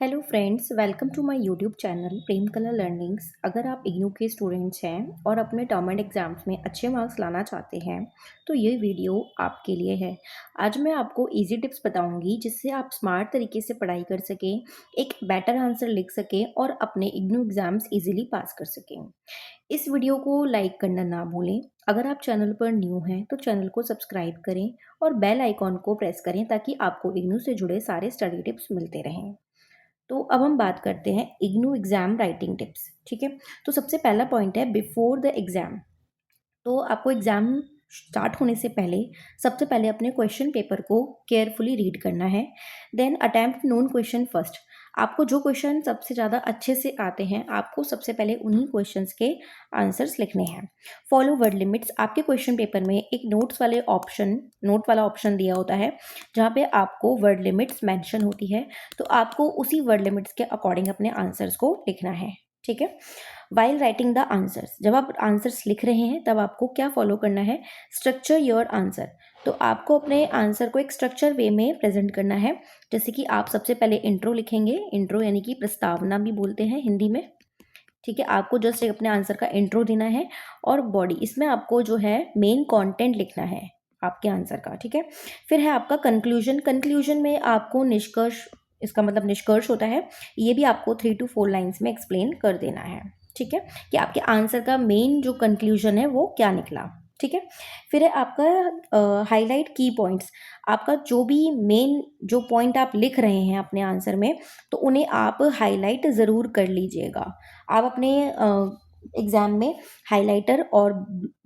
Hello friends, welcome to my YouTube channel Prem colour learnings. अगर आप इग्नू के स्टूडेंट्स हैं और अपने टर्म एंड एग्जाम्स में अच्छे मार्क्स लाना चाहते हैं तो ये वीडियो आपके लिए है। आज मैं आपको इजी टिप्स बताऊंगी जिससे आप स्मार्ट तरीके से पढ़ाई कर सकें, एक बेटर आंसर लिख सकें और अपने इग्नू एग्जाम्स इजीली पास कर सकें। इस वीडियो को लाइक करना ना भूलें। अगर आप चैनल पर न्यू हैं तो चैनल को सब्सक्राइब करें और बेल आइकॉन को प्रेस करें ताकि आपको इग्नू से जुड़े सारे स्टडी टिप्स मिलते रहें। तो अब हम बात करते हैं इग्नू एग्जाम राइटिंग टिप्स। ठीक है, तो सबसे पहला पॉइंट है बिफोर द एग्जाम। तो आपको एग्जाम स्टार्ट होने से पहले सबसे पहले अपने क्वेश्चन पेपर को केयरफुली रीड करना है। Then attempt known question first. आपको जो क्वेश्चन सबसे ज़्यादा अच्छे से आते हैं आपको सबसे पहले उन्हीं क्वेश्चंस के आंसर्स लिखने हैं। Follow word limits. आपके क्वेश्चन पेपर में एक नोट वाला ऑप्शन दिया होता है जहाँ पे आपको वर्ड लिमिट्स मेंशन होती है, तो आपको उसी वर्ड लिमिट्स के अकॉर्डिंग अपने आंसर्स को लिखना है। ठीक है, वाइल राइटिंग द आंसर्स। जब आप आंसर्स लिख रहे हैं तब आपको क्या फॉलो करना है? Structure your answer. तो आपको अपने आंसर को एक स्ट्रक्चर वे में प्रेजेंट करना है। जैसे कि आप सबसे पहले इंट्रो लिखेंगे। इंट्रो यानी कि प्रस्तावना भी बोलते हैं हिंदी में। ठीक है, आपको जस्ट अपने आंसर का इंट्रो देना है और बॉडी, इसमें आपको जो है मेन कंटेंट लिखना है आपके आंसर का। ठीक है, फिर है आपका कंक्लूजन। कंक्लूजन में आपको निष्कर्ष, इसका मतलब निष्कर्ष होता है, ये भी आपको 3 to 4 लाइन्स में एक्सप्लेन कर देना है। ठीक है, कि आपके आंसर का मेन जो कंक्लूजन है वो क्या निकला। ठीक है, फिर है आपका हाईलाइट की पॉइंट्स। आपका जो भी मेन जो पॉइंट आप लिख रहे हैं अपने आंसर में, तो उन्हें आप हाईलाइट ज़रूर कर लीजिएगा। आप अपने एग्ज़ाम में हाइलाइटर और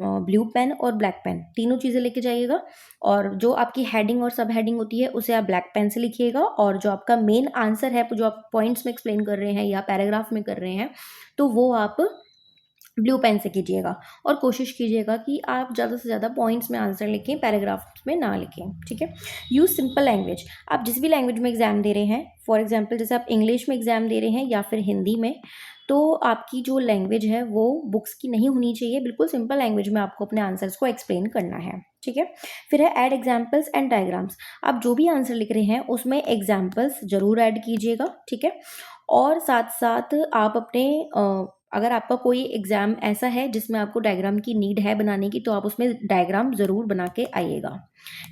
ब्लू पेन और ब्लैक पेन तीनों चीज़ें लेके जाइएगा। और जो आपकी हेडिंग और सब हेडिंग होती है उसे आप ब्लैक पेन से लिखिएगा, और जो आपका मेन आंसर है जो आप पॉइंट्स में एक्सप्लेन कर रहे हैं या पैराग्राफ में कर रहे हैं तो वो आप ब्लू पेन से कीजिएगा। और कोशिश कीजिएगा कि आप ज़्यादा से ज़्यादा पॉइंट्स में आंसर लिखें, पैराग्राफ्स में ना लिखें। ठीक है, यूज़ सिंपल लैंग्वेज। आप जिस भी लैंग्वेज में एग्जाम दे रहे हैं, फॉर एग्जांपल जैसे आप इंग्लिश में एग्जाम दे रहे हैं या फिर हिंदी में, तो आपकी जो लैंग्वेज है वो बुक्स की नहीं होनी चाहिए। बिल्कुल सिंपल लैंग्वेज में आपको अपने आंसर्स को एक्सप्लेन करना है। ठीक है, फिर है ऐड एग्जाम्पल्स एंड डायग्राम्स। आप जो भी आंसर लिख रहे हैं उसमें एग्जाम्पल्स जरूर ऐड कीजिएगा। ठीक है, और साथ साथ आप अपने अगर आपका कोई एग्ज़ाम ऐसा है जिसमें आपको डायग्राम की नीड है बनाने की, तो आप उसमें डायग्राम ज़रूर बना के आइएगा।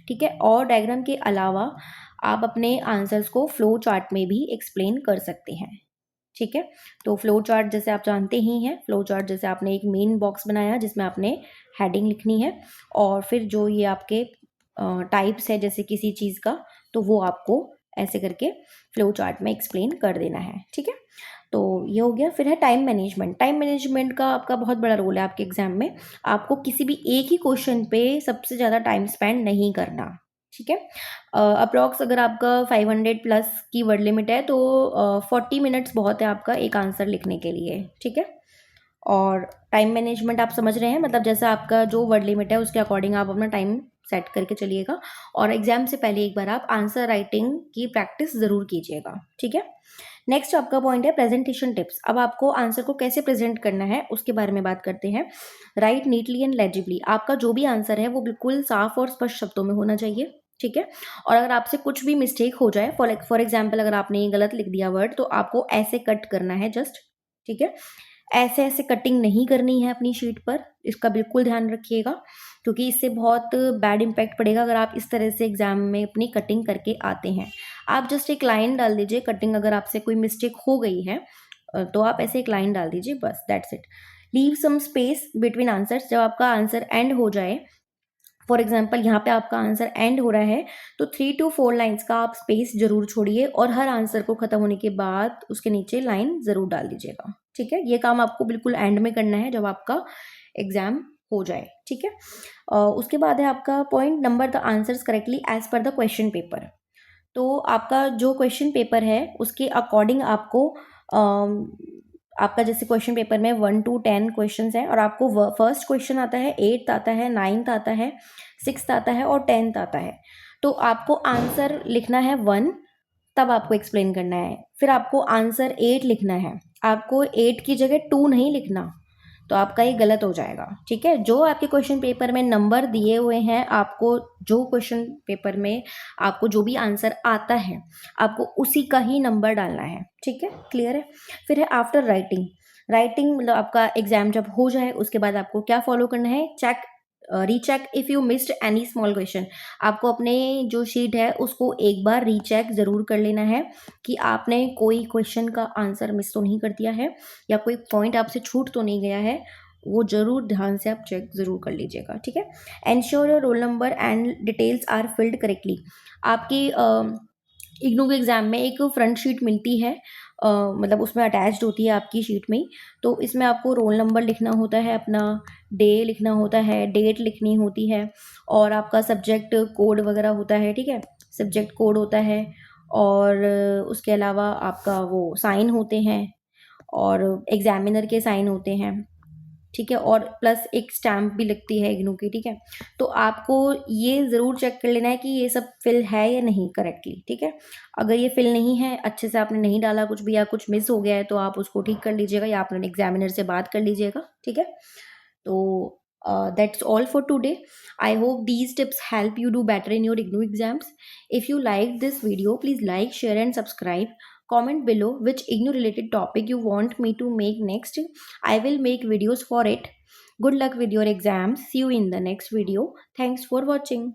ठीक है, और डायग्राम के अलावा आप अपने आंसर्स को फ्लो चार्ट में भी एक्सप्लेन कर सकते हैं। ठीक है, तो फ्लो चार्ट जैसे आप जानते ही हैं, फ्लो चार्ट जैसे आपने एक मेन बॉक्स बनाया जिसमें आपने हेडिंग लिखनी है, और फिर जो ये आपके टाइप्स है जैसे किसी चीज़ का, तो वो आपको ऐसे करके फ्लो चार्ट में एक्सप्लेन कर देना है। ठीक है, तो ये हो गया। फिर है टाइम मैनेजमेंट। टाइम मैनेजमेंट का आपका बहुत बड़ा रोल है आपके एग्जाम में। आपको किसी भी एक ही क्वेश्चन पे सबसे ज़्यादा टाइम स्पेंड नहीं करना। ठीक है, अप्रॉक्स अगर आपका 500 प्लस की वर्ड लिमिट है तो 40 मिनट्स बहुत है आपका एक आंसर लिखने के लिए। ठीक है, और टाइम मैनेजमेंट आप समझ रहे हैं, मतलब जैसा आपका जो वर्ड लिमिट है उसके अकॉर्डिंग आप अपना टाइम सेट करके चलिएगा। और एग्जाम से पहले एक बार आप आंसर राइटिंग की प्रैक्टिस ज़रूर कीजिएगा। ठीक है, नेक्स्ट आपका पॉइंट है प्रेजेंटेशन टिप्स। अब आपको आंसर को कैसे प्रेजेंट करना है उसके बारे में बात करते हैं। Write neatly and legibly. आपका जो भी आंसर है वो बिल्कुल साफ और स्पष्ट शब्दों में होना चाहिए। ठीक है, और अगर आपसे कुछ भी मिस्टेक हो जाए, फॉर एग्जाम्पल अगर आपने ये गलत लिख दिया वर्ड, तो आपको ऐसे कट करना है जस्ट। ठीक है, ऐसे ऐसे कटिंग नहीं करनी है अपनी शीट पर, इसका बिल्कुल ध्यान रखिएगा, क्योंकि इससे बहुत बैड इम्पैक्ट पड़ेगा अगर आप इस तरह से एग्जाम में अपनी कटिंग करके आते हैं। आप जस्ट एक लाइन डाल दीजिए कटिंग, अगर आपसे कोई मिस्टेक हो गई है तो आप ऐसे एक लाइन डाल दीजिए, बस that's it. Leave some space between answers. जब आपका आंसर एंड हो जाए, फॉर एग्जाम्पल यहाँ पे आपका आंसर एंड हो रहा है, तो 3 to 4 लाइन्स का आप स्पेस जरूर छोड़िए और हर आंसर को खत्म होने के बाद उसके नीचे लाइन जरूर डाल दीजिएगा। ठीक है, ये काम आपको बिल्कुल एंड में करना है जब आपका एग्जाम हो जाए। ठीक है, उसके बाद है आपका point number the answers correctly as per the question paper. तो आपका जो क्वेश्चन पेपर है उसके अकॉर्डिंग आपको आपका जैसे क्वेश्चन पेपर में 1 to 10 क्वेश्चन हैं, और आपको फर्स्ट क्वेश्चन आता है, 8th आता है, 9th आता है, 6th आता है और 10th आता है। तो आपको आंसर लिखना है 1, तब आपको एक्सप्लेन करना है। फिर आपको आंसर 8 लिखना है। आपको 8 की जगह 2 नहीं लिखना, तो आपका ये गलत हो जाएगा। ठीक है, जो आपके क्वेश्चन पेपर में नंबर दिए हुए हैं, आपको जो क्वेश्चन पेपर में आपको जो भी आंसर आता है आपको उसी का ही नंबर डालना है। ठीक है, क्लियर है। फिर है आफ्टर राइटिंग। राइटिंग मतलब आपका एग्जाम जब हो जाए उसके बाद आपको क्या फॉलो करना है, check recheck if you missed any small question. आपको अपने जो शीट है उसको एक बार रीचेक ज़रूर कर लेना है कि आपने कोई क्वेश्चन का आंसर मिस तो नहीं कर दिया है या कोई पॉइंट आपसे छूट तो नहीं गया है, वो ज़रूर ध्यान से आप चेक ज़रूर कर लीजिएगा। ठीक है, ensure your roll number and details are filled correctly. आपकी इग्नू के एग्ज़ाम में एक फ्रंट शीट मिलती है, मतलब उसमें अटैच्ड होती है आपकी शीट में ही। तो इसमें आपको रोल नंबर लिखना होता है, अपना डे लिखना होता है, डेट लिखनी होती है और आपका सब्जेक्ट कोड वगैरह होता है। ठीक है, सब्जेक्ट कोड होता है और उसके अलावा आपका वो साइन होते हैं और एग्जामिनर के साइन होते हैं। ठीक है, और प्लस एक स्टैम्प भी लगती है इग्नू की। ठीक है, तो आपको ये ज़रूर चेक कर लेना है कि ये सब फिल है या नहीं करेक्टली। ठीक है, अगर ये फिल नहीं है, अच्छे से आपने नहीं डाला कुछ भी या कुछ मिस हो गया है तो आप उसको ठीक कर लीजिएगा या अपने एग्जामिनर से बात कर लीजिएगा। ठीक है, तो that's all for today. I hope these tips help you do better in your IGNOU exams. If you liked this video, please like, share and subscribe. Comment below which IGNOU related topic you want me to make next. I will make videos for it. Good luck with your exams. See you in the next video. Thanks for watching.